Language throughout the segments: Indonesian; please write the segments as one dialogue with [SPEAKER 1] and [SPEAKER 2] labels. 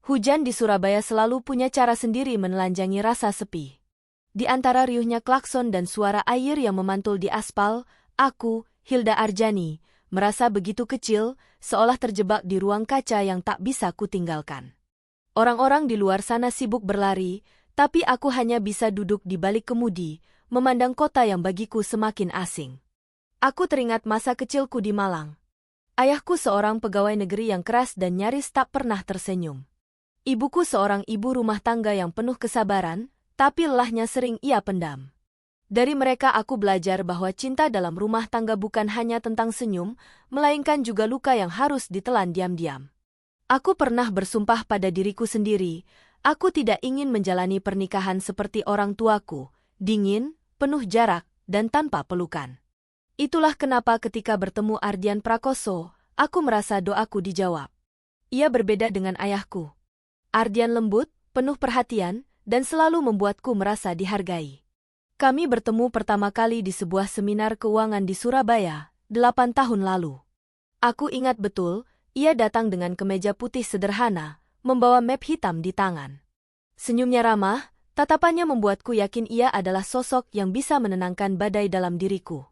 [SPEAKER 1] Hujan di Surabaya selalu punya cara sendiri menelanjangi rasa sepi. Di antara riuhnya klakson dan suara air yang memantul di aspal, aku, Hilda Arjani, merasa begitu kecil, seolah terjebak di ruang kaca yang tak bisa kutinggalkan. Orang-orang di luar sana sibuk berlari, tapi aku hanya bisa duduk di balik kemudi, memandang kota yang bagiku semakin asing. Aku teringat masa kecilku di Malang. Ayahku seorang pegawai negeri yang keras dan nyaris tak pernah tersenyum. Ibuku seorang ibu rumah tangga yang penuh kesabaran, tapi lelahnya sering ia pendam. Dari mereka aku belajar bahwa cinta dalam rumah tangga bukan hanya tentang senyum, melainkan juga luka yang harus ditelan diam-diam. Aku pernah bersumpah pada diriku sendiri, aku tidak ingin menjalani pernikahan seperti orang tuaku, dingin, penuh jarak, dan tanpa pelukan. Itulah kenapa ketika bertemu Ardian Prakoso, aku merasa doaku dijawab. Ia berbeda dengan ayahku. Ardian lembut, penuh perhatian, dan selalu membuatku merasa dihargai. Kami bertemu pertama kali di sebuah seminar keuangan di Surabaya, 8 tahun lalu. Aku ingat betul, ia datang dengan kemeja putih sederhana, membawa map hitam di tangan. Senyumnya ramah, tatapannya membuatku yakin ia adalah sosok yang bisa menenangkan badai dalam diriku.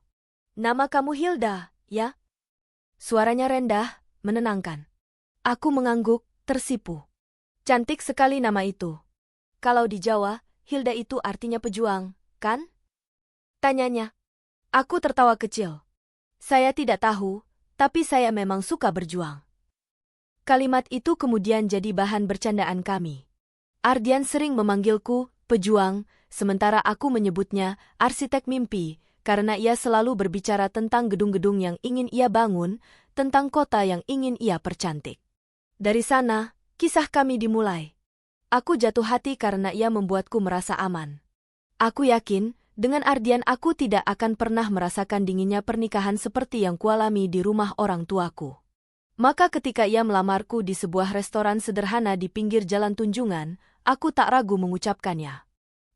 [SPEAKER 1] "Nama kamu Hilda, ya?" Suaranya rendah, menenangkan. Aku mengangguk, tersipu. Cantik sekali nama itu. Kalau di Jawa, Hilda itu artinya pejuang, kan? Tanyanya. Aku tertawa kecil. Saya tidak tahu, tapi saya memang suka berjuang. Kalimat itu kemudian jadi bahan bercandaan kami. Ardian sering memanggilku pejuang, sementara aku menyebutnya arsitek mimpi, karena ia selalu berbicara tentang gedung-gedung yang ingin ia bangun, tentang kota yang ingin ia percantik. Dari sana, kisah kami dimulai. Aku jatuh hati karena ia membuatku merasa aman. Aku yakin, dengan Ardian aku tidak akan pernah merasakan dinginnya pernikahan seperti yang kualami di rumah orang tuaku. Maka ketika ia melamarku di sebuah restoran sederhana di pinggir Jalan Tunjungan, aku tak ragu mengucapkannya.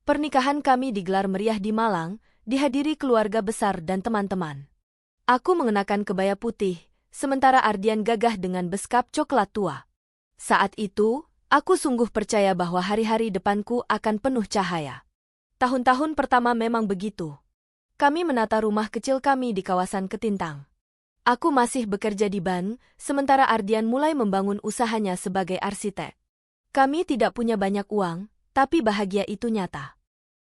[SPEAKER 1] Pernikahan kami digelar meriah di Malang, dihadiri keluarga besar dan teman-teman. Aku mengenakan kebaya putih, sementara Ardian gagah dengan beskap coklat tua. Saat itu, aku sungguh percaya bahwa hari-hari depanku akan penuh cahaya. Tahun-tahun pertama memang begitu. Kami menata rumah kecil kami di kawasan Ketintang. Aku masih bekerja di ban, sementara Ardian mulai membangun usahanya sebagai arsitek. Kami tidak punya banyak uang, tapi bahagia itu nyata.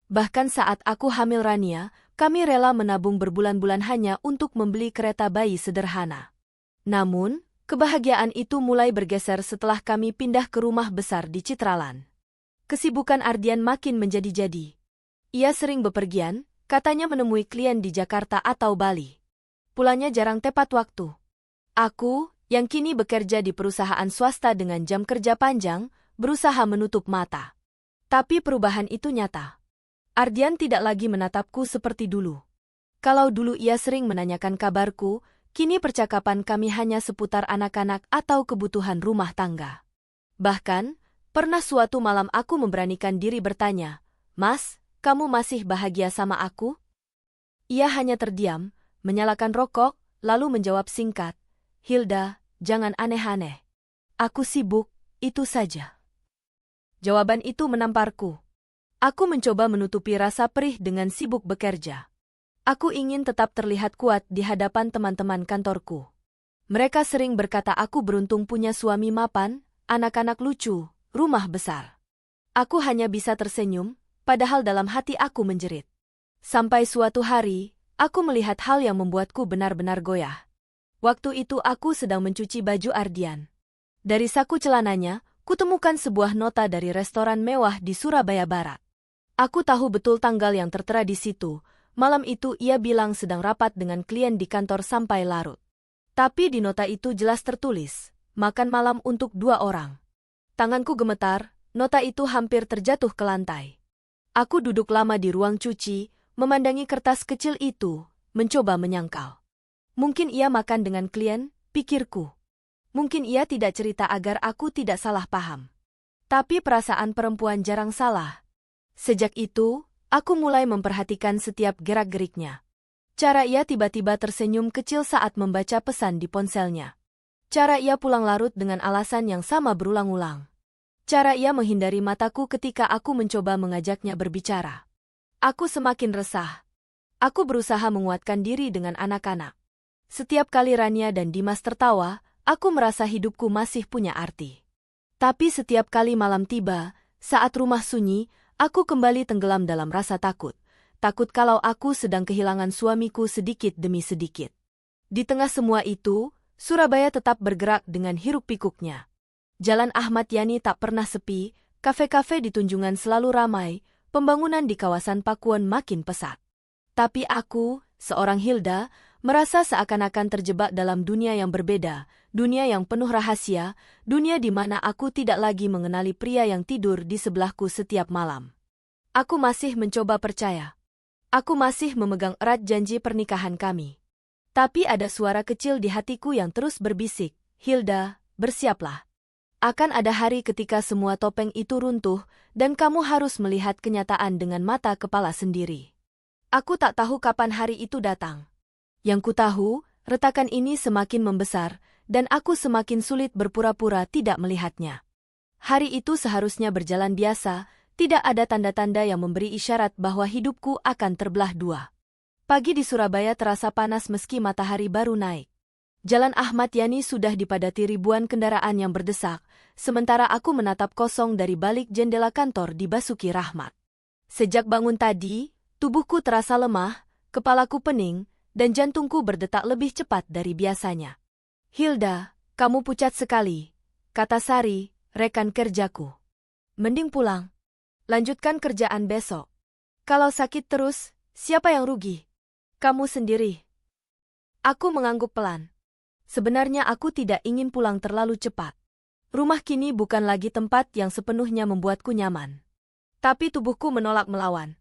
[SPEAKER 1] Bahkan saat aku hamil Rania, kami rela menabung berbulan-bulan hanya untuk membeli kereta bayi sederhana. Namun, kebahagiaan itu mulai bergeser setelah kami pindah ke rumah besar di Citraland. Kesibukan Ardian makin menjadi-jadi. Ia sering bepergian, katanya menemui klien di Jakarta atau Bali. Pulangnya jarang tepat waktu. Aku, yang kini bekerja di perusahaan swasta dengan jam kerja panjang, berusaha menutup mata. Tapi perubahan itu nyata. Ardian tidak lagi menatapku seperti dulu. Kalau dulu ia sering menanyakan kabarku, kini percakapan kami hanya seputar anak-anak atau kebutuhan rumah tangga. Bahkan, pernah suatu malam aku memberanikan diri bertanya, "Mas, kamu masih bahagia sama aku?" Ia hanya terdiam, menyalakan rokok, lalu menjawab singkat, "Hilda, jangan aneh-aneh. Aku sibuk, itu saja." Jawaban itu menamparku. Aku mencoba menutupi rasa perih dengan sibuk bekerja. Aku ingin tetap terlihat kuat di hadapan teman-teman kantorku. Mereka sering berkata aku beruntung punya suami mapan, anak-anak lucu, rumah besar. Aku hanya bisa tersenyum, padahal dalam hati aku menjerit. Sampai suatu hari, aku melihat hal yang membuatku benar-benar goyah. Waktu itu aku sedang mencuci baju Ardian. Dari saku celananya, kutemukan sebuah nota dari restoran mewah di Surabaya Barat. Aku tahu betul tanggal yang tertera di situ. Malam itu ia bilang sedang rapat dengan klien di kantor sampai larut. Tapi di nota itu jelas tertulis, makan malam untuk 2 orang. Tanganku gemetar, nota itu hampir terjatuh ke lantai. Aku duduk lama di ruang cuci, memandangi kertas kecil itu, mencoba menyangkal. Mungkin ia makan dengan klien, pikirku. Mungkin ia tidak cerita agar aku tidak salah paham. Tapi perasaan perempuan jarang salah. Sejak itu, aku mulai memperhatikan setiap gerak-geriknya. Cara ia tiba-tiba tersenyum kecil saat membaca pesan di ponselnya. Cara ia pulang larut dengan alasan yang sama berulang-ulang. Cara ia menghindari mataku ketika aku mencoba mengajaknya berbicara. Aku semakin resah. Aku berusaha menguatkan diri dengan anak-anak. Setiap kali Rania dan Dimas tertawa, aku merasa hidupku masih punya arti. Tapi setiap kali malam tiba, saat rumah sunyi, aku kembali tenggelam dalam rasa takut. Takut kalau aku sedang kehilangan suamiku sedikit demi sedikit. Di tengah semua itu, Surabaya tetap bergerak dengan hiruk-pikuknya. Jalan Ahmad Yani tak pernah sepi, kafe-kafe di Tunjungan selalu ramai, pembangunan di kawasan Pakuan makin pesat. Tapi aku, seorang Hilda, merasa seakan-akan terjebak dalam dunia yang berbeda, dunia yang penuh rahasia, dunia di mana aku tidak lagi mengenali pria yang tidur di sebelahku setiap malam. Aku masih mencoba percaya. Aku masih memegang erat janji pernikahan kami. Tapi ada suara kecil di hatiku yang terus berbisik, Hilda, bersiaplah. Akan ada hari ketika semua topeng itu runtuh, dan kamu harus melihat kenyataan dengan mata kepala sendiri. Aku tak tahu kapan hari itu datang. Yang ku tahu, retakan ini semakin membesar, dan aku semakin sulit berpura-pura tidak melihatnya. Hari itu seharusnya berjalan biasa, tidak ada tanda-tanda yang memberi isyarat bahwa hidupku akan terbelah dua. Pagi di Surabaya terasa panas meski matahari baru naik. Jalan Ahmad Yani sudah dipadati ribuan kendaraan yang berdesak, sementara aku menatap kosong dari balik jendela kantor di Basuki Rahmat. Sejak bangun tadi, tubuhku terasa lemah, kepalaku pening, dan jantungku berdetak lebih cepat dari biasanya. Hilda, kamu pucat sekali, kata Sari, rekan kerjaku. Mending pulang. Lanjutkan kerjaan besok. Kalau sakit terus, siapa yang rugi? Kamu sendiri. Aku mengangguk pelan. Sebenarnya aku tidak ingin pulang terlalu cepat. Rumah kini bukan lagi tempat yang sepenuhnya membuatku nyaman. Tapi tubuhku menolak melawan.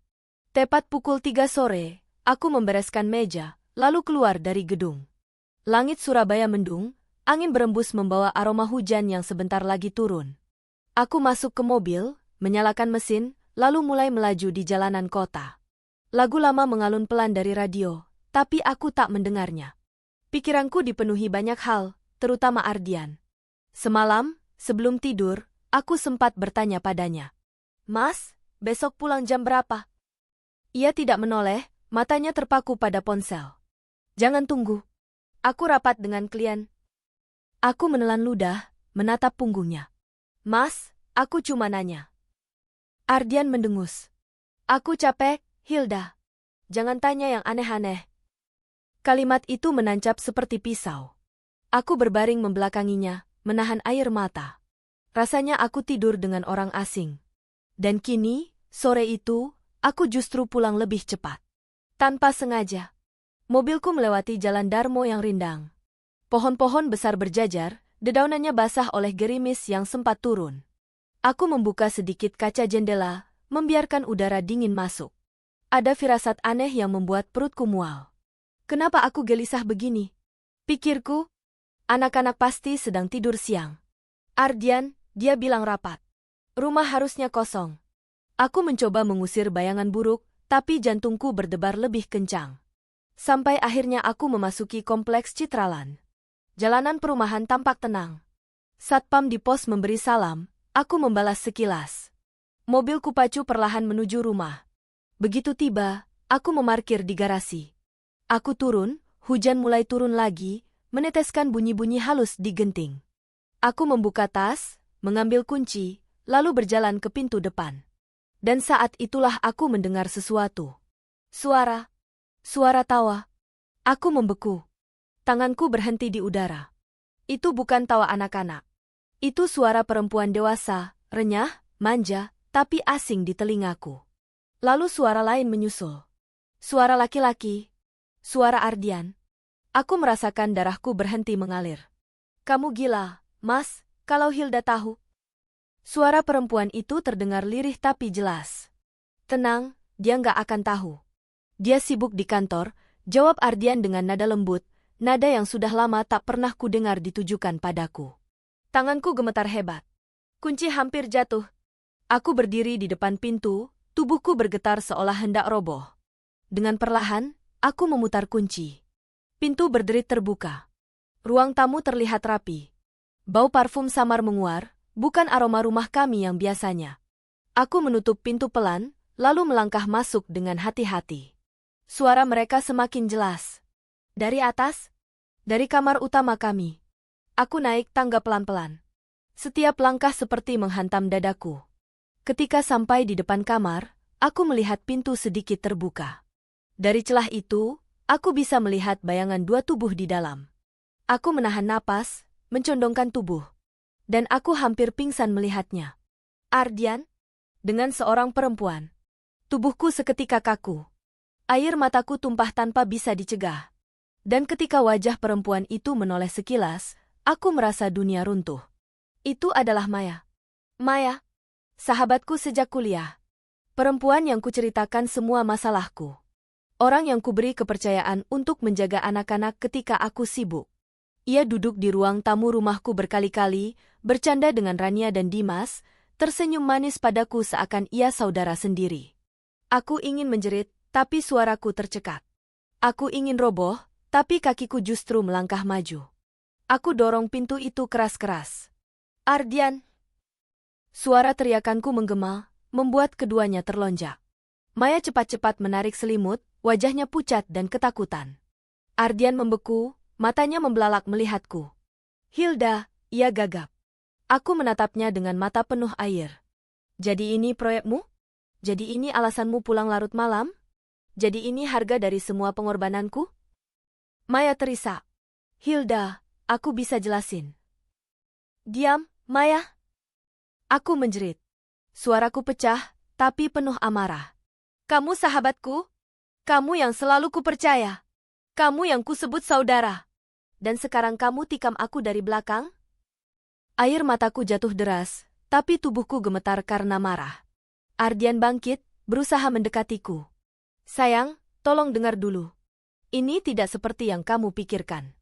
[SPEAKER 1] Tepat pukul 3 sore, aku membereskan meja, lalu keluar dari gedung. Langit Surabaya mendung, angin berembus membawa aroma hujan yang sebentar lagi turun. Aku masuk ke mobil, menyalakan mesin, lalu mulai melaju di jalanan kota. Lagu lama mengalun pelan dari radio, tapi aku tak mendengarnya. Pikiranku dipenuhi banyak hal, terutama Ardian. Semalam, sebelum tidur, aku sempat bertanya padanya. Mas, besok pulang jam berapa? Ia tidak menoleh, matanya terpaku pada ponsel. Jangan tunggu. Aku rapat dengan klien. Aku menelan ludah, menatap punggungnya. Mas, aku cuma nanya. Ardian mendengus. Aku capek, Hilda. Jangan tanya yang aneh-aneh. Kalimat itu menancap seperti pisau. Aku berbaring membelakanginya, menahan air mata. Rasanya aku tidur dengan orang asing. Dan kini, sore itu, aku justru pulang lebih cepat. Tanpa sengaja. Mobilku melewati jalan Darmo yang rindang. Pohon-pohon besar berjajar, dedaunannya basah oleh gerimis yang sempat turun. Aku membuka sedikit kaca jendela, membiarkan udara dingin masuk. Ada firasat aneh yang membuat perutku mual. Kenapa aku gelisah begini? Pikirku, anak-anak pasti sedang tidur siang. Ardian, dia bilang rapat. Rumah harusnya kosong. Aku mencoba mengusir bayangan buruk, tapi jantungku berdebar lebih kencang. Sampai akhirnya aku memasuki kompleks Citraland. Jalanan perumahan tampak tenang. Satpam di pos memberi salam, aku membalas sekilas. Mobilku pacu perlahan menuju rumah. Begitu tiba, aku memarkir di garasi. Aku turun, hujan mulai turun lagi, meneteskan bunyi-bunyi halus di genting. Aku membuka tas, mengambil kunci, lalu berjalan ke pintu depan. Dan saat itulah aku mendengar sesuatu. Suara tawa. Aku membeku. Tanganku berhenti di udara. Itu bukan tawa anak-anak. Itu suara perempuan dewasa, renyah, manja, tapi asing di telingaku. Lalu suara lain menyusul. Suara laki-laki. Suara Ardian. Aku merasakan darahku berhenti mengalir. Kamu gila, Mas, kalau Hilda tahu. Suara perempuan itu terdengar lirih tapi jelas. Tenang, dia nggak akan tahu. Dia sibuk di kantor, jawab Ardian dengan nada lembut, nada yang sudah lama tak pernah kudengar ditujukan padaku. Tanganku gemetar hebat. Kunci hampir jatuh. Aku berdiri di depan pintu, tubuhku bergetar seolah hendak roboh. Dengan perlahan, aku memutar kunci. Pintu berderit terbuka. Ruang tamu terlihat rapi. Bau parfum samar menguar, Bukan aroma rumah kami yang biasanya. Aku menutup pintu pelan, lalu melangkah masuk dengan hati-hati. Suara mereka semakin jelas. Dari atas? Dari kamar utama kami. Aku naik tangga pelan-pelan. Setiap langkah seperti menghantam dadaku. Ketika sampai di depan kamar, aku melihat pintu sedikit terbuka. Dari celah itu, aku bisa melihat bayangan dua tubuh di dalam. Aku menahan napas, mencondongkan tubuh. Dan aku hampir pingsan melihatnya. Ardian? Dengan seorang perempuan. Tubuhku seketika kaku. Air mataku tumpah tanpa bisa dicegah. Dan ketika wajah perempuan itu menoleh sekilas, aku merasa dunia runtuh. Itu adalah Maya. Maya, sahabatku sejak kuliah. Perempuan yang kuceritakan semua masalahku. Orang yang kuberi kepercayaan untuk menjaga anak-anak ketika aku sibuk. Ia duduk di ruang tamu rumahku berkali-kali, bercanda dengan Rania dan Dimas, tersenyum manis padaku seakan ia saudara sendiri. Aku ingin menjerit, tapi suaraku tercekat. Aku ingin roboh, tapi kakiku justru melangkah maju. Aku dorong pintu itu keras-keras. Ardian! Suara teriakanku menggema, membuat keduanya terlonjak. Maya cepat-cepat menarik selimut, wajahnya pucat dan ketakutan. Ardian membeku, matanya membelalak melihatku. Hilda, ia gagap. Aku menatapnya dengan mata penuh air. Jadi ini proyekmu? Jadi ini alasanmu pulang larut malam? Jadi ini harga dari semua pengorbananku? Maya terisak. Hilda, aku bisa jelasin. Diam, Maya. Aku menjerit. Suaraku pecah, tapi penuh amarah. Kamu sahabatku? Kamu yang selalu kupercaya. Kamu yang kusebut saudara. Dan sekarang kamu tikam aku dari belakang? Air mataku jatuh deras, tapi tubuhku gemetar karena marah. Ardian bangkit, berusaha mendekatiku. Sayang, tolong dengar dulu. Ini tidak seperti yang kamu pikirkan.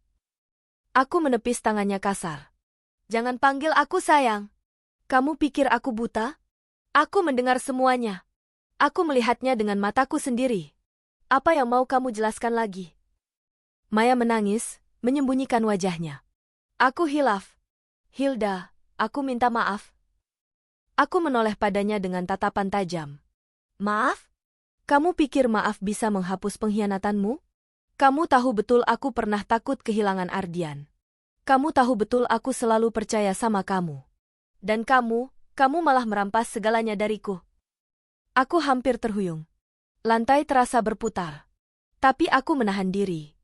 [SPEAKER 1] Aku menepis tangannya kasar. Jangan panggil aku sayang. Kamu pikir aku buta? Aku mendengar semuanya. Aku melihatnya dengan mataku sendiri. Apa yang mau kamu jelaskan lagi? Maya menangis, menyembunyikan wajahnya. Aku hilaf. Hilda, aku minta maaf. Aku menoleh padanya dengan tatapan tajam. Maaf? Kamu pikir maaf bisa menghapus pengkhianatanmu? Kamu tahu betul aku pernah takut kehilangan Ardian. Kamu tahu betul aku selalu percaya sama kamu. Dan kamu malah merampas segalanya dariku. Aku hampir terhuyung. Lantai terasa berputar. Tapi aku menahan diri.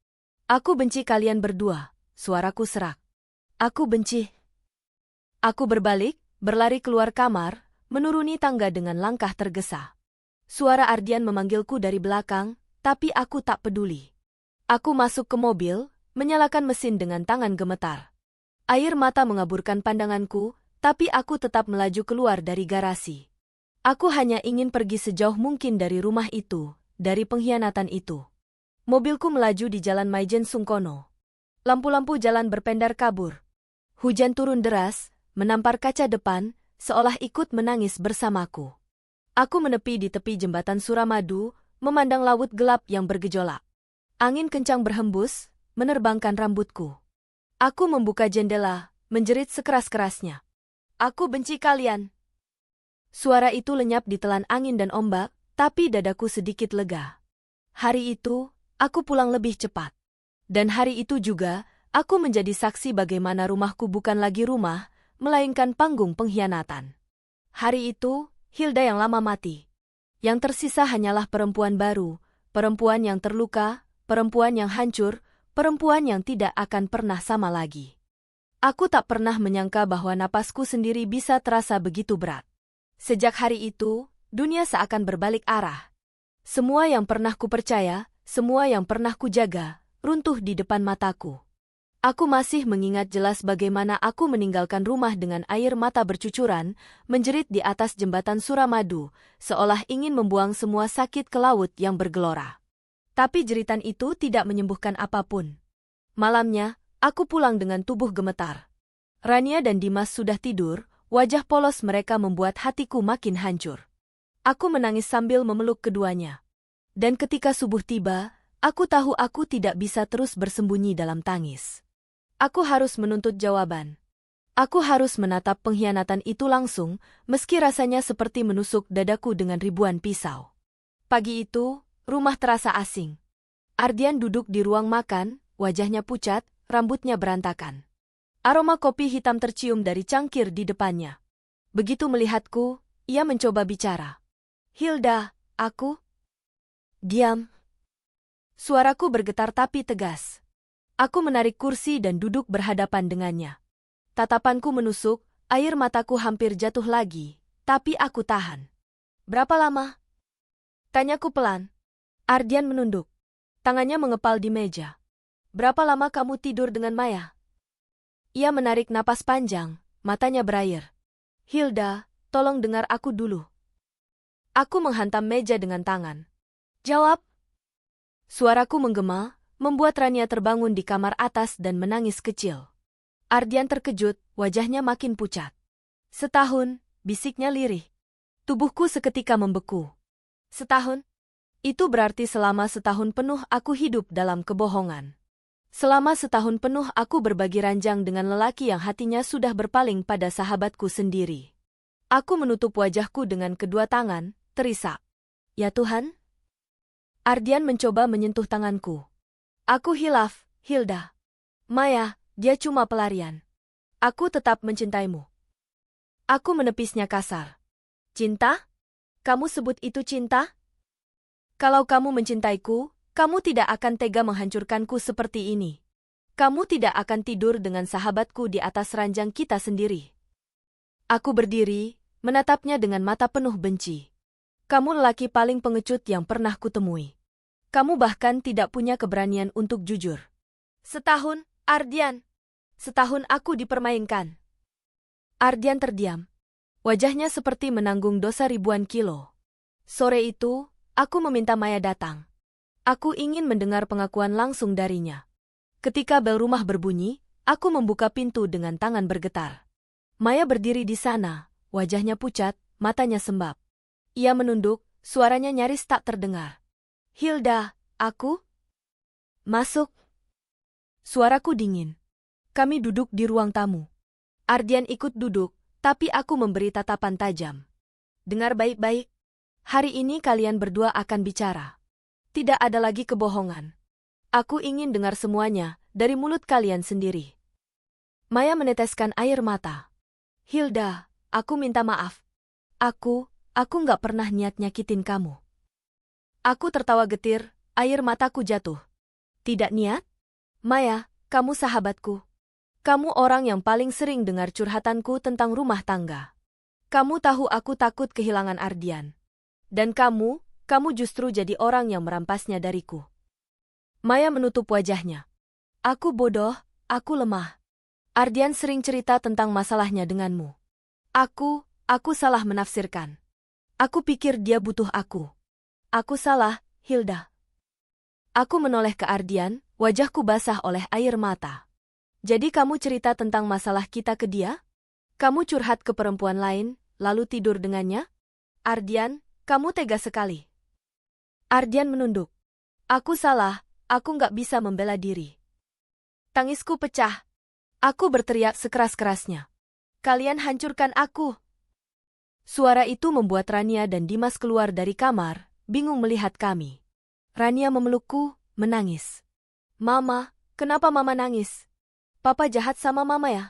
[SPEAKER 1] Aku benci kalian berdua, suaraku serak. Aku benci. Aku berbalik, berlari keluar kamar, menuruni tangga dengan langkah tergesa. Suara Ardian memanggilku dari belakang, tapi aku tak peduli. Aku masuk ke mobil, menyalakan mesin dengan tangan gemetar. Air mata mengaburkan pandanganku, tapi aku tetap melaju keluar dari garasi. Aku hanya ingin pergi sejauh mungkin dari rumah itu, dari pengkhianatan itu. Mobilku melaju di jalan Maijen Sungkono. Lampu-lampu jalan berpendar kabur. Hujan turun deras, menampar kaca depan, seolah ikut menangis bersamaku. Aku menepi di tepi jembatan Suramadu, memandang laut gelap yang bergejolak. Angin kencang berhembus, menerbangkan rambutku. Aku membuka jendela, menjerit sekeras-kerasnya. Aku benci kalian. Suara itu lenyap ditelan angin dan ombak, tapi dadaku sedikit lega. Hari itu, aku pulang lebih cepat. Dan hari itu juga, aku menjadi saksi bagaimana rumahku bukan lagi rumah, melainkan panggung pengkhianatan. Hari itu, Hilda yang lama mati. Yang tersisa hanyalah perempuan baru, perempuan yang terluka, perempuan yang hancur, perempuan yang tidak akan pernah sama lagi. Aku tak pernah menyangka bahwa napasku sendiri bisa terasa begitu berat. Sejak hari itu, dunia seakan berbalik arah. Semua yang pernah kupercaya, semua yang pernah kujaga, runtuh di depan mataku. Aku masih mengingat jelas bagaimana aku meninggalkan rumah dengan air mata bercucuran, menjerit di atas jembatan Suramadu, seolah ingin membuang semua sakit ke laut yang bergelora. Tapi jeritan itu tidak menyembuhkan apapun. Malamnya, aku pulang dengan tubuh gemetar. Rania dan Dimas sudah tidur, wajah polos mereka membuat hatiku makin hancur. Aku menangis sambil memeluk keduanya. Dan ketika subuh tiba, aku tahu aku tidak bisa terus bersembunyi dalam tangis. Aku harus menuntut jawaban. Aku harus menatap pengkhianatan itu langsung, meski rasanya seperti menusuk dadaku dengan ribuan pisau. Pagi itu, rumah terasa asing. Ardian duduk di ruang makan, wajahnya pucat, rambutnya berantakan. Aroma kopi hitam tercium dari cangkir di depannya. Begitu melihatku, ia mencoba bicara. "Hilda, aku..." "Diam." Suaraku bergetar tapi tegas. Aku menarik kursi dan duduk berhadapan dengannya. Tatapanku menusuk, air mataku hampir jatuh lagi, tapi aku tahan. "Berapa lama?" tanyaku pelan. Ardian menunduk. Tangannya mengepal di meja. "Berapa lama kamu tidur dengan Maya?" Ia menarik napas panjang, matanya berair. "Hilda, tolong dengar aku dulu." Aku menghantam meja dengan tangan. "Jawab." Suaraku menggema, membuat Rania terbangun di kamar atas dan menangis kecil. Ardian terkejut, wajahnya makin pucat. "Setahun," bisiknya lirih. Tubuhku seketika membeku. "Setahun?" Itu berarti selama setahun penuh aku hidup dalam kebohongan. Selama setahun penuh aku berbagi ranjang dengan lelaki yang hatinya sudah berpaling pada sahabatku sendiri. Aku menutup wajahku dengan kedua tangan, terisak. "Ya Tuhan?" Ardian mencoba menyentuh tanganku. "Aku hilaf, Hilda. Maya, dia cuma pelarian. Aku tetap mencintaimu." Aku menepisnya kasar. "Cinta? Kamu sebut itu cinta? Kalau kamu mencintaiku, kamu tidak akan tega menghancurkanku seperti ini. Kamu tidak akan tidur dengan sahabatku di atas ranjang kita sendiri." Aku berdiri, menatapnya dengan mata penuh benci. "Kamu lelaki paling pengecut yang pernah kutemui. Kamu bahkan tidak punya keberanian untuk jujur." "Setahun, Ardian. Setahun aku dipermainkan." Ardian terdiam. Wajahnya seperti menanggung dosa ribuan kilo. Sore itu, aku meminta Maya datang. Aku ingin mendengar pengakuan langsung darinya. Ketika bel rumah berbunyi, aku membuka pintu dengan tangan bergetar. Maya berdiri di sana, wajahnya pucat, matanya sembab. Ia menunduk, suaranya nyaris tak terdengar. "Hilda, aku..." "Masuk." Suaraku dingin. Kami duduk di ruang tamu. Ardian ikut duduk, tapi aku memberi tatapan tajam. "Dengar baik-baik. Hari ini kalian berdua akan bicara. Tidak ada lagi kebohongan. Aku ingin dengar semuanya dari mulut kalian sendiri." Maya meneteskan air mata. "Hilda, aku minta maaf. Aku nggak pernah niat nyakitin kamu." Aku tertawa getir, air mataku jatuh. "Tidak niat? Maya, kamu sahabatku. Kamu orang yang paling sering dengar curhatanku tentang rumah tangga. Kamu tahu aku takut kehilangan Ardian. Dan kamu justru jadi orang yang merampasnya dariku." Maya menutup wajahnya. "Aku bodoh, aku lemah. Ardian sering cerita tentang masalahnya denganmu. Aku salah menafsirkan. Aku pikir dia butuh aku. Aku salah, Hilda." Aku menoleh ke Ardian, wajahku basah oleh air mata. "Jadi kamu cerita tentang masalah kita ke dia? Kamu curhat ke perempuan lain, lalu tidur dengannya? Ardian, kamu tega sekali." Ardian menunduk. "Aku salah, aku nggak bisa membela diri." Tangisku pecah. Aku berteriak sekeras-kerasnya. "Kalian hancurkan aku!" Suara itu membuat Rania dan Dimas keluar dari kamar, bingung melihat kami. Rania memelukku, menangis. "Mama, kenapa Mama nangis? Papa jahat sama Mama ya?"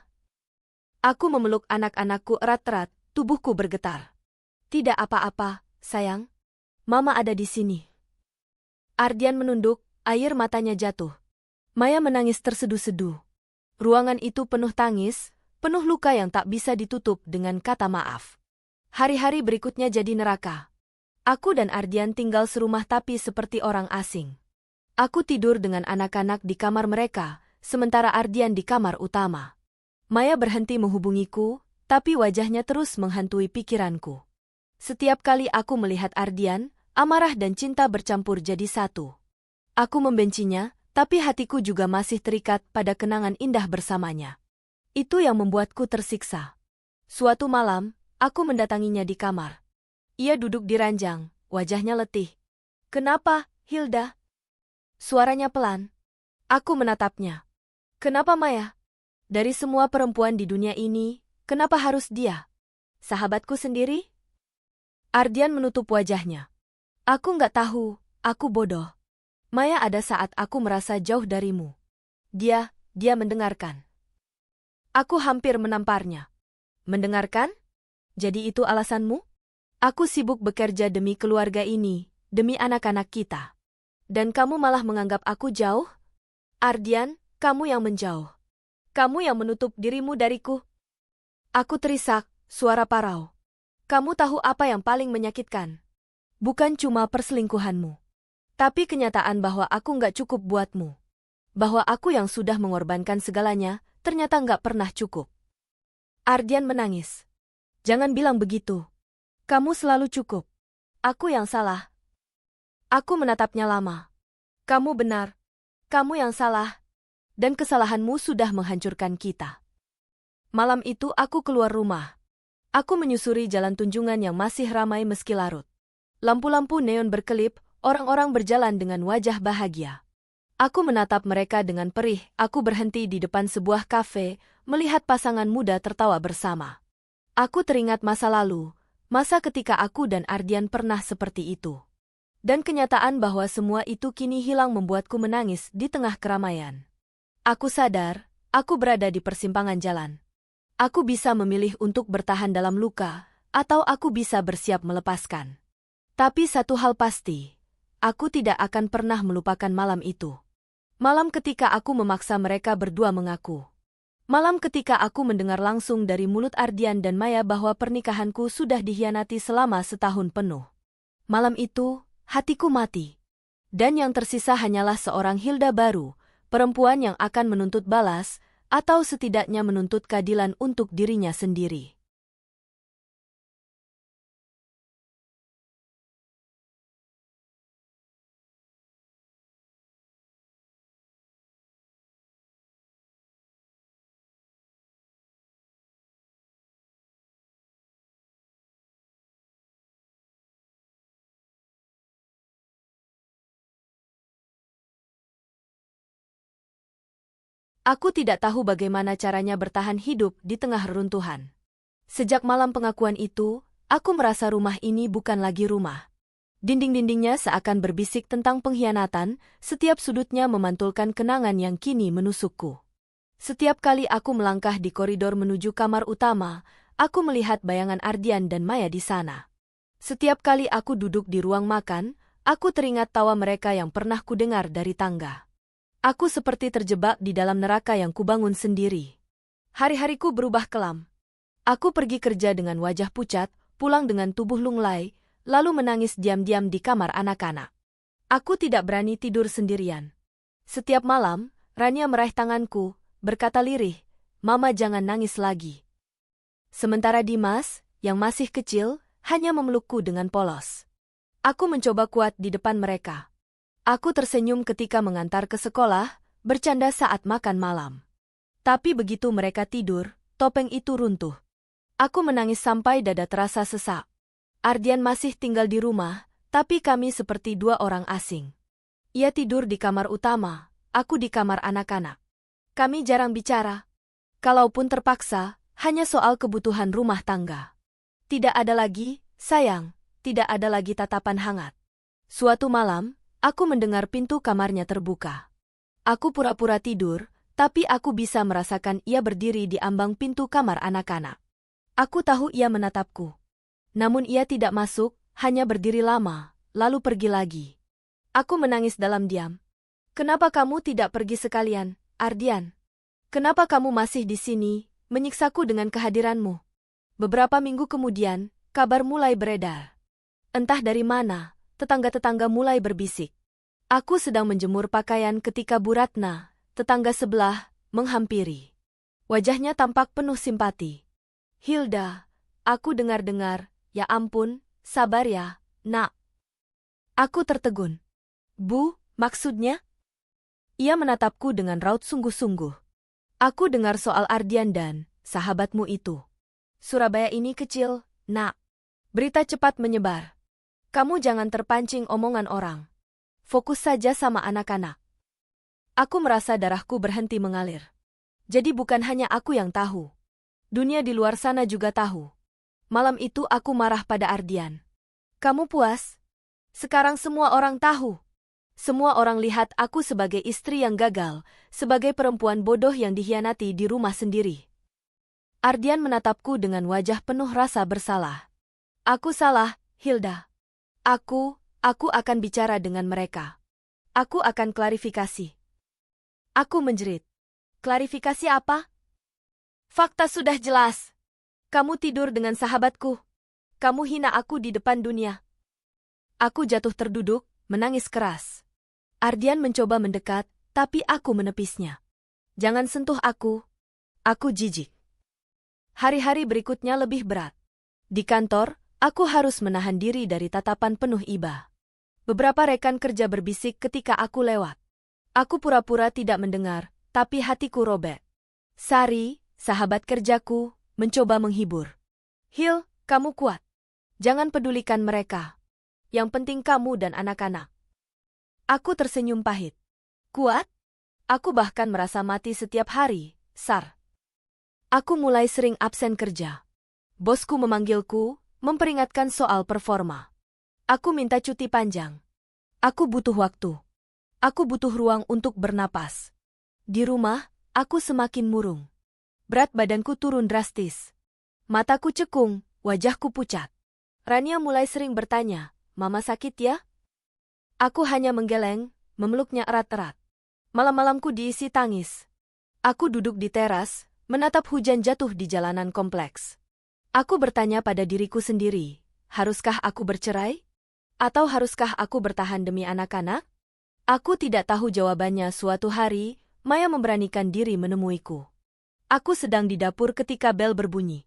[SPEAKER 1] Aku memeluk anak-anakku erat-erat, tubuhku bergetar. "Tidak apa-apa, sayang. Mama ada di sini." Ardian menunduk, air matanya jatuh. Maya menangis terseduh-seduh. Ruangan itu penuh tangis, penuh luka yang tak bisa ditutup dengan kata maaf. Hari-hari berikutnya jadi neraka. Aku dan Ardian tinggal serumah tapi seperti orang asing. Aku tidur dengan anak-anak di kamar mereka, sementara Ardian di kamar utama. Maya berhenti menghubungiku, tapi wajahnya terus menghantui pikiranku. Setiap kali aku melihat Ardian, amarah dan cinta bercampur jadi satu. Aku membencinya, tapi hatiku juga masih terikat pada kenangan indah bersamanya. Itu yang membuatku tersiksa. Suatu malam, aku mendatanginya di kamar. Ia duduk di ranjang, wajahnya letih. "Kenapa, Hilda?" Suaranya pelan. Aku menatapnya. "Kenapa, Maya?" Dari semua perempuan di dunia ini, kenapa harus dia? Sahabatku sendiri? Ardian menutup wajahnya. Aku nggak tahu, aku bodoh. Maya ada saat aku merasa jauh darimu. Dia mendengarkan. Aku hampir menamparnya. Mendengarkan? Jadi itu alasanmu? Aku sibuk bekerja demi keluarga ini, demi anak-anak kita. Dan kamu malah menganggap aku jauh? Ardian, kamu yang menjauh. Kamu yang menutup dirimu dariku. Aku terisak, suara parau. Kamu tahu apa yang paling menyakitkan? Bukan cuma perselingkuhanmu. Tapi kenyataan bahwa aku nggak cukup buatmu. Bahwa aku yang sudah mengorbankan segalanya, ternyata nggak pernah cukup. Ardian menangis. Jangan bilang begitu. Kamu selalu cukup. Aku yang salah. Aku menatapnya lama. Kamu benar. Kamu yang salah. Dan kesalahanmu sudah menghancurkan kita. Malam itu aku keluar rumah. Aku menyusuri jalan tunjungan yang masih ramai meski larut. Lampu-lampu neon berkelip, orang-orang berjalan dengan wajah bahagia. Aku menatap mereka dengan perih. Aku berhenti di depan sebuah kafe, melihat pasangan muda tertawa bersama. Aku teringat masa lalu, masa ketika aku dan Ardian pernah seperti itu. Dan kenyataan bahwa semua itu kini hilang membuatku menangis di tengah keramaian. Aku sadar, aku berada di persimpangan jalan. Aku bisa memilih untuk bertahan dalam luka, atau aku bisa bersiap melepaskan. Tapi satu hal pasti, aku tidak akan pernah melupakan malam itu. Malam ketika aku memaksa mereka berdua mengaku. Malam ketika aku mendengar langsung dari mulut Ardian dan Maya bahwa pernikahanku sudah dikhianati selama setahun penuh. Malam itu, hatiku mati. Dan yang tersisa hanyalah seorang Hilda baru, perempuan yang akan menuntut balas, atau setidaknya menuntut keadilan untuk dirinya sendiri. Aku tidak tahu bagaimana caranya bertahan hidup di tengah reruntuhan. Sejak malam pengakuan itu, aku merasa rumah ini bukan lagi rumah. Dinding-dindingnya seakan berbisik tentang pengkhianatan, setiap sudutnya memantulkan kenangan yang kini menusukku. Setiap kali aku melangkah di koridor menuju kamar utama, aku melihat bayangan Ardian dan Maya di sana. Setiap kali aku duduk di ruang makan, aku teringat tawa mereka yang pernah kudengar dari tangga. Aku seperti terjebak di dalam neraka yang kubangun sendiri. Hari-hariku berubah kelam. Aku pergi kerja dengan wajah pucat, pulang dengan tubuh lunglai, lalu menangis diam-diam di kamar anak-anak. Aku tidak berani tidur sendirian. Setiap malam, Rania meraih tanganku, berkata lirih, "Mama jangan nangis lagi." Sementara Dimas, yang masih kecil, hanya memelukku dengan polos. Aku mencoba kuat di depan mereka. Aku tersenyum ketika mengantar ke sekolah, bercanda saat makan malam. Tapi begitu mereka tidur, topeng itu runtuh. Aku menangis sampai dada terasa sesak. Ardian masih tinggal di rumah, tapi kami seperti dua orang asing. Ia tidur di kamar utama, aku di kamar anak-anak. Kami jarang bicara. Kalaupun terpaksa, hanya soal kebutuhan rumah tangga. Tidak ada lagi, sayang, tidak ada lagi tatapan hangat. Suatu malam, aku mendengar pintu kamarnya terbuka. Aku pura-pura tidur, tapi aku bisa merasakan ia berdiri di ambang pintu kamar anak-anak. Aku tahu ia menatapku. Namun ia tidak masuk, hanya berdiri lama, lalu pergi lagi. Aku menangis dalam diam. Kenapa kamu tidak pergi sekalian, Ardian? Kenapa kamu masih di sini, menyiksaku dengan kehadiranmu? Beberapa minggu kemudian, kabar mulai beredar. Entah dari mana, tetangga-tetangga mulai berbisik. Aku sedang menjemur pakaian ketika Bu Ratna, tetangga sebelah, menghampiri. Wajahnya tampak penuh simpati. "Hilda, aku dengar-dengar, ya ampun, sabar ya, nak." Aku tertegun. "Bu, maksudnya?" Ia menatapku dengan raut sungguh-sungguh. "Aku dengar soal Ardian dan sahabatmu itu. Surabaya ini kecil, nak. Berita cepat menyebar. Kamu jangan terpancing omongan orang. Fokus saja sama anak-anak." Aku merasa darahku berhenti mengalir. Jadi bukan hanya aku yang tahu. Dunia di luar sana juga tahu. Malam itu aku marah pada Ardian. Kamu puas? Sekarang semua orang tahu. Semua orang lihat aku sebagai istri yang gagal, sebagai perempuan bodoh yang dikhianati di rumah sendiri. Ardian menatapku dengan wajah penuh rasa bersalah. Aku salah, Hilda. Aku akan bicara dengan mereka. Aku akan klarifikasi. Aku menjerit. Klarifikasi apa? Fakta sudah jelas. Kamu tidur dengan sahabatku. Kamu hina aku di depan dunia. Aku jatuh terduduk, menangis keras. Ardian mencoba mendekat, tapi aku menepisnya. Jangan sentuh aku. Aku jijik. Hari-hari berikutnya lebih berat. Di kantor, aku harus menahan diri dari tatapan penuh iba. Beberapa rekan kerja berbisik ketika aku lewat. Aku pura-pura tidak mendengar, tapi hatiku robek. Sari, sahabat kerjaku, mencoba menghibur. Hil, kamu kuat. Jangan pedulikan mereka. Yang penting kamu dan anak-anak. Aku tersenyum pahit. Kuat? Aku bahkan merasa mati setiap hari, Sar. Aku mulai sering absen kerja. Bosku memanggilku, memperingatkan soal performa. Aku minta cuti panjang. Aku butuh waktu. Aku butuh ruang untuk bernapas. Di rumah, aku semakin murung. Berat badanku turun drastis. Mataku cekung, wajahku pucat. Rania mulai sering bertanya, Mama sakit ya? Aku hanya menggeleng, memeluknya erat-erat. Malam-malamku diisi tangis. Aku duduk di teras, menatap hujan jatuh di jalanan kompleks. Aku bertanya pada diriku sendiri, haruskah aku bercerai? Atau haruskah aku bertahan demi anak-anak? Aku tidak tahu jawabannya. Suatu hari, Maya memberanikan diri menemuiku. Aku sedang di dapur ketika bel berbunyi.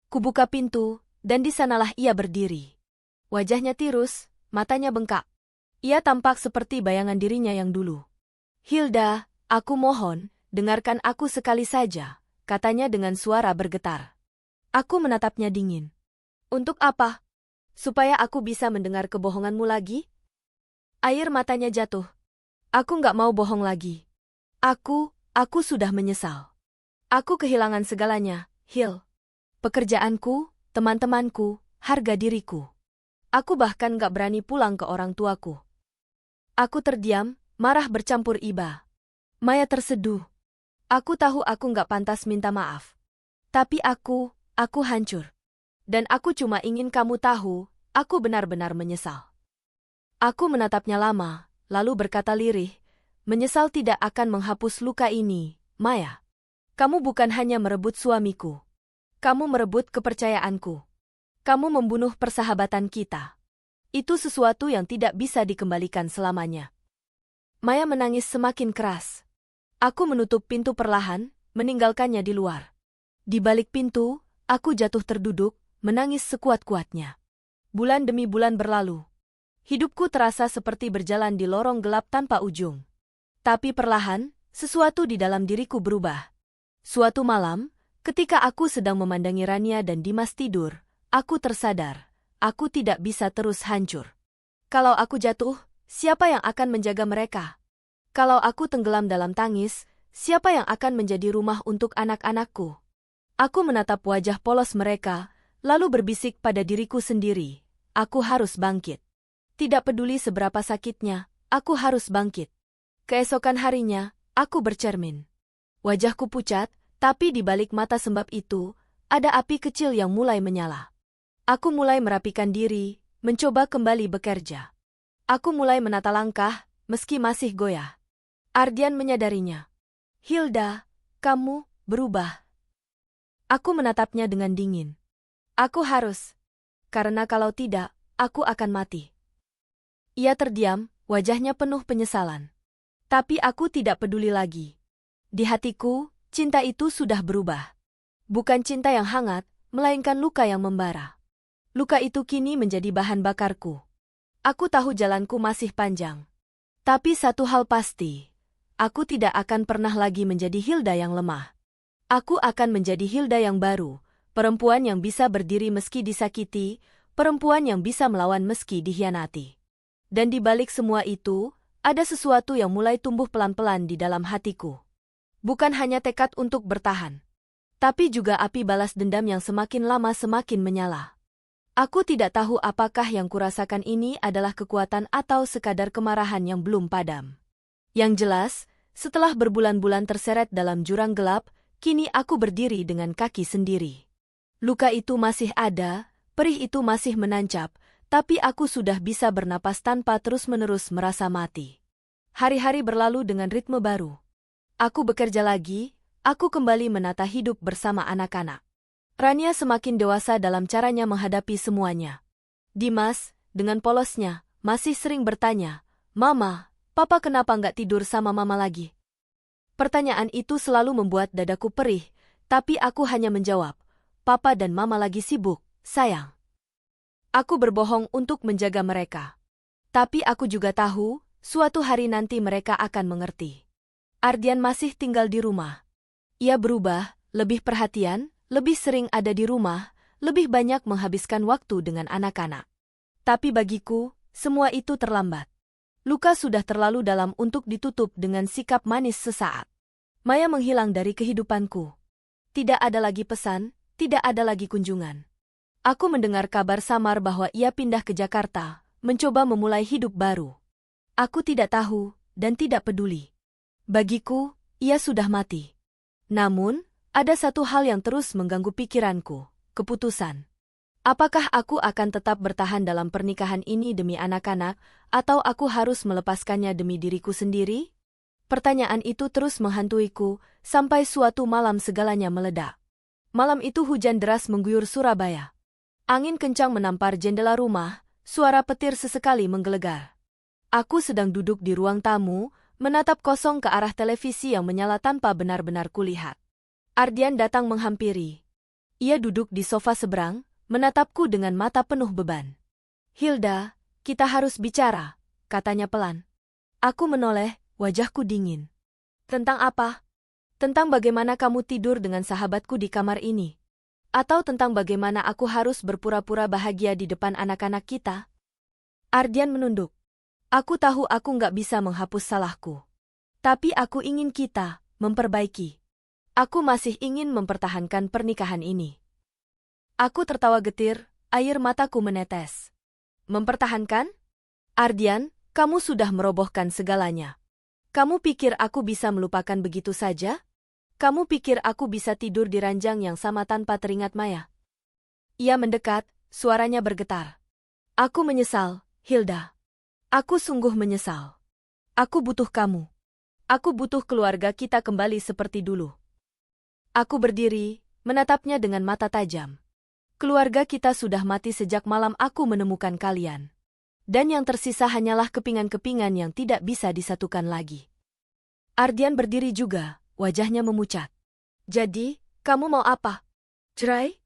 [SPEAKER 1] Kubuka pintu, dan di sanalah ia berdiri. Wajahnya tirus, matanya bengkak. Ia tampak seperti bayangan dirinya yang dulu. Hilda, aku mohon, dengarkan aku sekali saja, katanya dengan suara bergetar. Aku menatapnya dingin. Untuk apa? Supaya aku bisa mendengar kebohonganmu lagi? Air matanya jatuh. Aku nggak mau bohong lagi. Aku sudah menyesal. Aku kehilangan segalanya, Hil. Pekerjaanku, teman-temanku, harga diriku. Aku bahkan nggak berani pulang ke orang tuaku. Aku terdiam, marah bercampur iba. Maya terseduh. Aku tahu aku nggak pantas minta maaf. Tapi aku hancur. Dan aku cuma ingin kamu tahu, aku benar-benar menyesal. Aku menatapnya lama, lalu berkata lirih, menyesal tidak akan menghapus luka ini, Maya. Kamu bukan hanya merebut suamiku. Kamu merebut kepercayaanku. Kamu membunuh persahabatan kita. Itu sesuatu yang tidak bisa dikembalikan selamanya. Maya menangis semakin keras. Aku menutup pintu perlahan, meninggalkannya di luar. Di balik pintu, aku jatuh terduduk, menangis sekuat-kuatnya. Bulan demi bulan berlalu. Hidupku terasa seperti berjalan di lorong gelap tanpa ujung. Tapi perlahan, sesuatu di dalam diriku berubah. Suatu malam, ketika aku sedang memandangi Rania dan Dimas tidur, aku tersadar. Aku tidak bisa terus hancur. Kalau aku jatuh, siapa yang akan menjaga mereka? Kalau aku tenggelam dalam tangis, siapa yang akan menjadi rumah untuk anak-anakku? Aku menatap wajah polos mereka, lalu berbisik pada diriku sendiri. Aku harus bangkit. Tidak peduli seberapa sakitnya, aku harus bangkit. Keesokan harinya, aku bercermin. Wajahku pucat, tapi di balik mata sembab itu, ada api kecil yang mulai menyala. Aku mulai merapikan diri, mencoba kembali bekerja. Aku mulai menata langkah, meski masih goyah. Ardian menyadarinya. Hilda, kamu berubah. Aku menatapnya dengan dingin. Aku harus. Karena kalau tidak, aku akan mati. Ia terdiam, wajahnya penuh penyesalan. Tapi aku tidak peduli lagi. Di hatiku, cinta itu sudah berubah. Bukan cinta yang hangat, melainkan luka yang membara. Luka itu kini menjadi bahan bakarku. Aku tahu jalanku masih panjang. Tapi satu hal pasti, aku tidak akan pernah lagi menjadi Hilda yang lemah. Aku akan menjadi Hilda yang baru, perempuan yang bisa berdiri meski disakiti, perempuan yang bisa melawan meski dikhianati. Dan di balik semua itu, ada sesuatu yang mulai tumbuh pelan-pelan di dalam hatiku. Bukan hanya tekad untuk bertahan, tapi juga api balas dendam yang semakin lama semakin menyala. Aku tidak tahu apakah yang kurasakan ini adalah kekuatan atau sekadar kemarahan yang belum padam. Yang jelas, setelah berbulan-bulan terseret dalam jurang gelap, kini aku berdiri dengan kaki sendiri. Luka itu masih ada, perih itu masih menancap, tapi aku sudah bisa bernapas tanpa terus-menerus merasa mati. Hari-hari berlalu dengan ritme baru. Aku bekerja lagi, aku kembali menata hidup bersama anak-anak. Rania semakin dewasa dalam caranya menghadapi semuanya. Dimas, dengan polosnya, masih sering bertanya, "Mama, Papa kenapa nggak tidur sama Mama lagi?" Pertanyaan itu selalu membuat dadaku perih, tapi aku hanya menjawab, "Papa dan Mama lagi sibuk, sayang." Aku berbohong untuk menjaga mereka. Tapi aku juga tahu, suatu hari nanti mereka akan mengerti. Ardian masih tinggal di rumah. Ia berubah, lebih perhatian, lebih sering ada di rumah, lebih banyak menghabiskan waktu dengan anak-anak. Tapi bagiku, semua itu terlambat. Luka sudah terlalu dalam untuk ditutup dengan sikap manis sesaat. Maya menghilang dari kehidupanku. Tidak ada lagi pesan, tidak ada lagi kunjungan. Aku mendengar kabar samar bahwa ia pindah ke Jakarta, mencoba memulai hidup baru. Aku tidak tahu, dan tidak peduli. Bagiku, ia sudah mati. Namun, ada satu hal yang terus mengganggu pikiranku, keputusan. Apakah aku akan tetap bertahan dalam pernikahan ini demi anak-anak, atau aku harus melepaskannya demi diriku sendiri? Pertanyaan itu terus menghantuiku, sampai suatu malam segalanya meledak. Malam itu hujan deras mengguyur Surabaya. Angin kencang menampar jendela rumah, suara petir sesekali menggelegar. Aku sedang duduk di ruang tamu, menatap kosong ke arah televisi yang menyala tanpa benar-benar kulihat. Ardian datang menghampiri. Ia duduk di sofa seberang, menatapku dengan mata penuh beban. "Hilda, kita harus bicara," katanya pelan. Aku menoleh, wajahku dingin. "Tentang apa? Tentang bagaimana kamu tidur dengan sahabatku di kamar ini? Atau tentang bagaimana aku harus berpura-pura bahagia di depan anak-anak kita?" Ardian menunduk. Aku tahu aku nggak bisa menghapus salahku. Tapi aku ingin kita memperbaiki. Aku masih ingin mempertahankan pernikahan ini. Aku tertawa getir, air mataku menetes. Mempertahankan? Ardian, kamu sudah merobohkan segalanya. Kamu pikir aku bisa melupakan begitu saja? Kamu pikir aku bisa tidur di ranjang yang sama tanpa teringat Maya? Ia mendekat, suaranya bergetar. Aku menyesal, Hilda. Aku sungguh menyesal. Aku butuh kamu. Aku butuh keluarga kita kembali seperti dulu. Aku berdiri, menatapnya dengan mata tajam. Keluarga kita sudah mati sejak malam aku menemukan kalian. Dan yang tersisa hanyalah kepingan-kepingan yang tidak bisa disatukan lagi. Ardian berdiri juga, wajahnya memucat. Jadi, kamu mau apa? Cerai?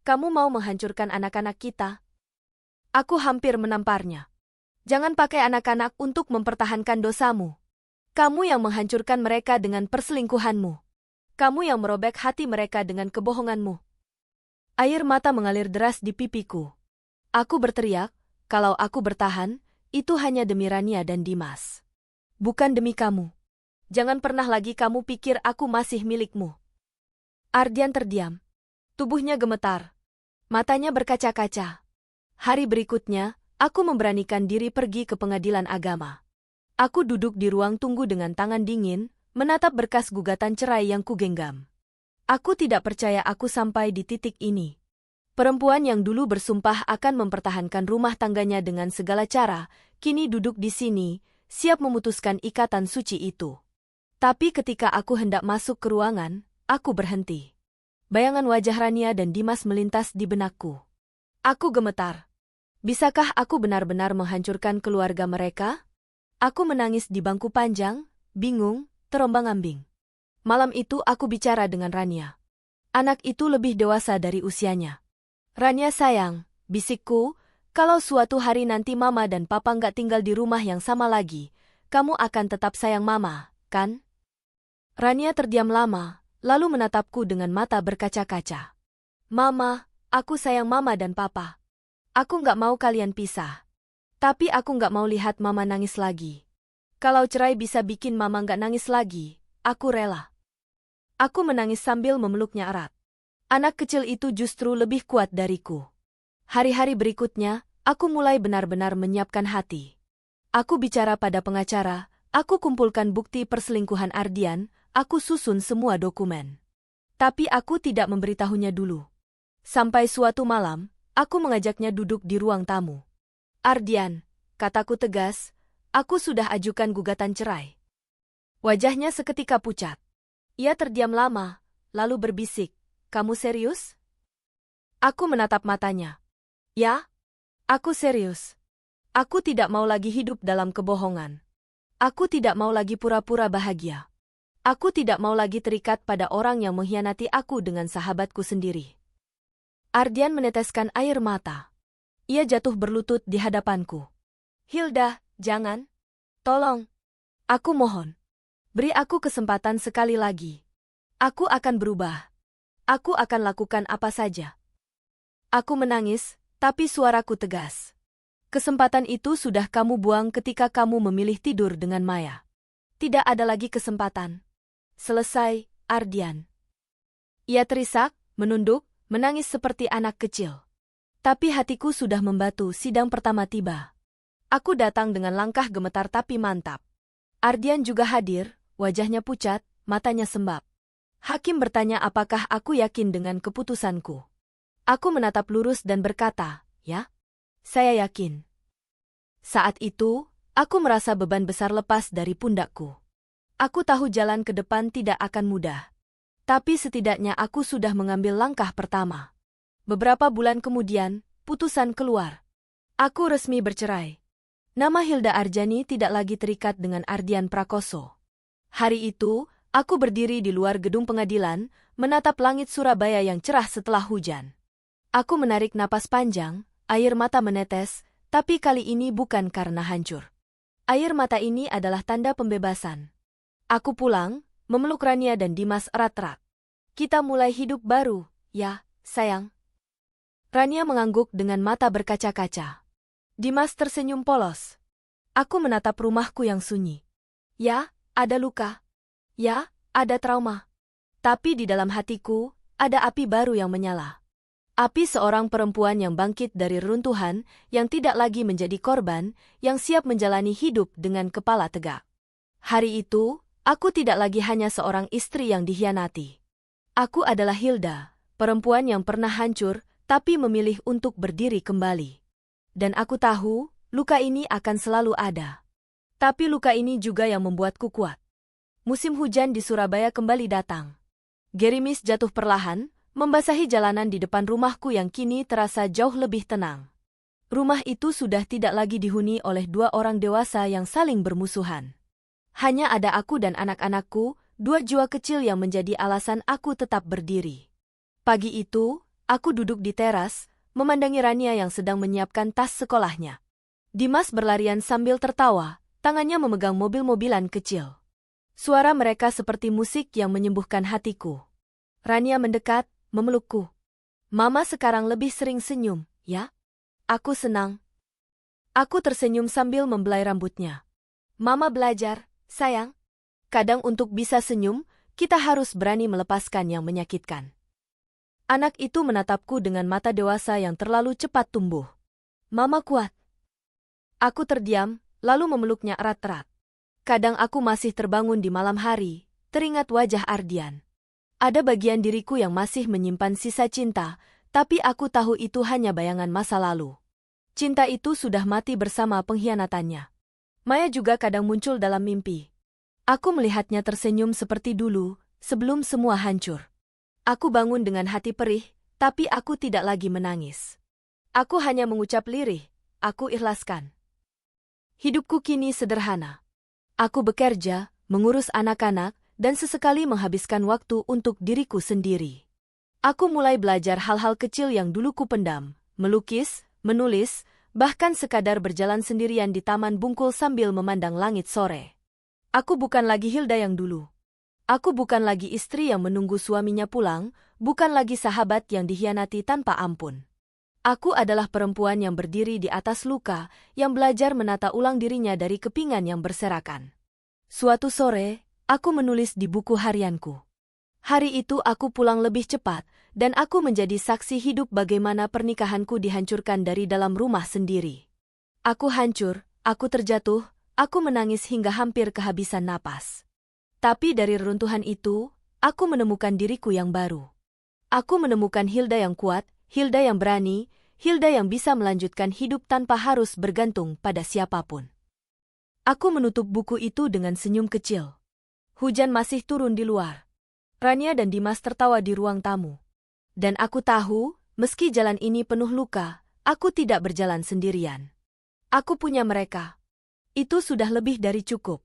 [SPEAKER 1] Kamu mau menghancurkan anak-anak kita? Aku hampir menamparnya. Jangan pakai anak-anak untuk mempertahankan dosamu. Kamu yang menghancurkan mereka dengan perselingkuhanmu. Kamu yang merobek hati mereka dengan kebohonganmu. Air mata mengalir deras di pipiku. Aku berteriak, kalau aku bertahan, itu hanya demi Rania dan Dimas. Bukan demi kamu. Jangan pernah lagi kamu pikir aku masih milikmu. Ardian terdiam. Tubuhnya gemetar. Matanya berkaca-kaca. Hari berikutnya, aku memberanikan diri pergi ke pengadilan agama. Aku duduk di ruang tunggu dengan tangan dingin, menatap berkas gugatan cerai yang kugenggam. Aku tidak percaya aku sampai di titik ini. Perempuan yang dulu bersumpah akan mempertahankan rumah tangganya dengan segala cara, kini duduk di sini, siap memutuskan ikatan suci itu. Tapi ketika aku hendak masuk ke ruangan, aku berhenti. Bayangan wajah Rania dan Dimas melintas di benakku. Aku gemetar. Bisakah aku benar-benar menghancurkan keluarga mereka? Aku menangis di bangku panjang, bingung, terombang-ambing. Malam itu aku bicara dengan Rania. Anak itu lebih dewasa dari usianya. Rania sayang, bisikku, kalau suatu hari nanti Mama dan Papa nggak tinggal di rumah yang sama lagi, kamu akan tetap sayang Mama, kan? Rania terdiam lama, lalu menatapku dengan mata berkaca-kaca. Mama, aku sayang Mama dan Papa. Aku nggak mau kalian pisah. Tapi aku nggak mau lihat Mama nangis lagi. Kalau cerai bisa bikin Mama nggak nangis lagi, aku rela. Aku menangis sambil memeluknya erat. Anak kecil itu justru lebih kuat dariku. Hari-hari berikutnya, aku mulai benar-benar menyiapkan hati. Aku bicara pada pengacara, aku kumpulkan bukti perselingkuhan Ardian, aku susun semua dokumen. Tapi aku tidak memberitahunya dulu. Sampai suatu malam, aku mengajaknya duduk di ruang tamu. Ardian, kataku tegas, aku sudah ajukan gugatan cerai. Wajahnya seketika pucat. Ia terdiam lama, lalu berbisik, "Kamu serius?" Aku menatap matanya. "Ya, aku serius. Aku tidak mau lagi hidup dalam kebohongan. Aku tidak mau lagi pura-pura bahagia. Aku tidak mau lagi terikat pada orang yang mengkhianati aku dengan sahabatku sendiri." Ardian meneteskan air mata. Ia jatuh berlutut di hadapanku. "Hilda, jangan. Tolong. Aku mohon. Beri aku kesempatan sekali lagi. Aku akan berubah. Aku akan lakukan apa saja." Aku menangis, tapi suaraku tegas. "Kesempatan itu sudah kamu buang ketika kamu memilih tidur dengan Maya. Tidak ada lagi kesempatan. Selesai, Ardian." Ia terisak, menunduk, menangis seperti anak kecil. Tapi hatiku sudah membatu. Sidang pertama tiba. Aku datang dengan langkah gemetar tapi mantap. Ardian juga hadir, wajahnya pucat, matanya sembab. Hakim bertanya apakah aku yakin dengan keputusanku. Aku menatap lurus dan berkata, "Ya, saya yakin." Saat itu, aku merasa beban besar lepas dari pundakku. Aku tahu jalan ke depan tidak akan mudah. Tapi setidaknya aku sudah mengambil langkah pertama. Beberapa bulan kemudian, putusan keluar. Aku resmi bercerai. Nama Hilda Arjani tidak lagi terikat dengan Ardian Prakoso. Hari itu, aku berdiri di luar gedung pengadilan, menatap langit Surabaya yang cerah setelah hujan. Aku menarik napas panjang, air mata menetes, tapi kali ini bukan karena hancur. Air mata ini adalah tanda pembebasan. Aku pulang, memeluk Rania dan Dimas erat-erat. "Kita mulai hidup baru, ya, sayang." Rania mengangguk dengan mata berkaca-kaca. Dimas tersenyum polos. Aku menatap rumahku yang sunyi. Ya, ada luka. Ya, ada trauma. Tapi di dalam hatiku, ada api baru yang menyala. Api seorang perempuan yang bangkit dari reruntuhan, yang tidak lagi menjadi korban, yang siap menjalani hidup dengan kepala tegak. Hari itu, aku tidak lagi hanya seorang istri yang dikhianati. Aku adalah Hilda, perempuan yang pernah hancur, tapi memilih untuk berdiri kembali. Dan aku tahu, luka ini akan selalu ada. Tapi luka ini juga yang membuatku kuat. Musim hujan di Surabaya kembali datang. Gerimis jatuh perlahan, membasahi jalanan di depan rumahku yang kini terasa jauh lebih tenang. Rumah itu sudah tidak lagi dihuni oleh dua orang dewasa yang saling bermusuhan. Hanya ada aku dan anak-anakku, dua jiwa kecil yang menjadi alasan aku tetap berdiri. Pagi itu, aku duduk di teras, memandangi Rania yang sedang menyiapkan tas sekolahnya. Dimas berlarian sambil tertawa, tangannya memegang mobil-mobilan kecil. Suara mereka seperti musik yang menyembuhkan hatiku. Rania mendekat, memelukku. "Mama sekarang lebih sering senyum, ya?" Aku senang. Aku tersenyum sambil membelai rambutnya. "Mama belajar, sayang. Kadang untuk bisa senyum, kita harus berani melepaskan yang menyakitkan." Anak itu menatapku dengan mata dewasa yang terlalu cepat tumbuh. "Mama kuat." Aku terdiam, lalu memeluknya erat-erat. Kadang aku masih terbangun di malam hari, teringat wajah Ardian. Ada bagian diriku yang masih menyimpan sisa cinta, tapi aku tahu itu hanya bayangan masa lalu. Cinta itu sudah mati bersama pengkhianatannya. Maya juga kadang muncul dalam mimpi. Aku melihatnya tersenyum seperti dulu, sebelum semua hancur. Aku bangun dengan hati perih, tapi aku tidak lagi menangis. Aku hanya mengucap lirih, aku ikhlaskan. Hidupku kini sederhana. Aku bekerja, mengurus anak-anak, dan sesekali menghabiskan waktu untuk diriku sendiri. Aku mulai belajar hal-hal kecil yang dulu kupendam, melukis, menulis, bahkan sekadar berjalan sendirian di Taman Bungkul sambil memandang langit sore. Aku bukan lagi Hilda yang dulu. Aku bukan lagi istri yang menunggu suaminya pulang, bukan lagi sahabat yang dikhianati tanpa ampun. Aku adalah perempuan yang berdiri di atas luka, yang belajar menata ulang dirinya dari kepingan yang berserakan. Suatu sore, aku menulis di buku harianku. Hari itu aku pulang lebih cepat, dan aku menjadi saksi hidup bagaimana pernikahanku dihancurkan dari dalam rumah sendiri. Aku hancur, aku terjatuh, aku menangis hingga hampir kehabisan napas. Tapi dari reruntuhan itu, aku menemukan diriku yang baru. Aku menemukan Hilda yang kuat, Hilda yang berani, Hilda yang bisa melanjutkan hidup tanpa harus bergantung pada siapapun. Aku menutup buku itu dengan senyum kecil. Hujan masih turun di luar. Rania dan Dimas tertawa di ruang tamu. Dan aku tahu, meski jalan ini penuh luka, aku tidak berjalan sendirian. Aku punya mereka. Itu sudah lebih dari cukup.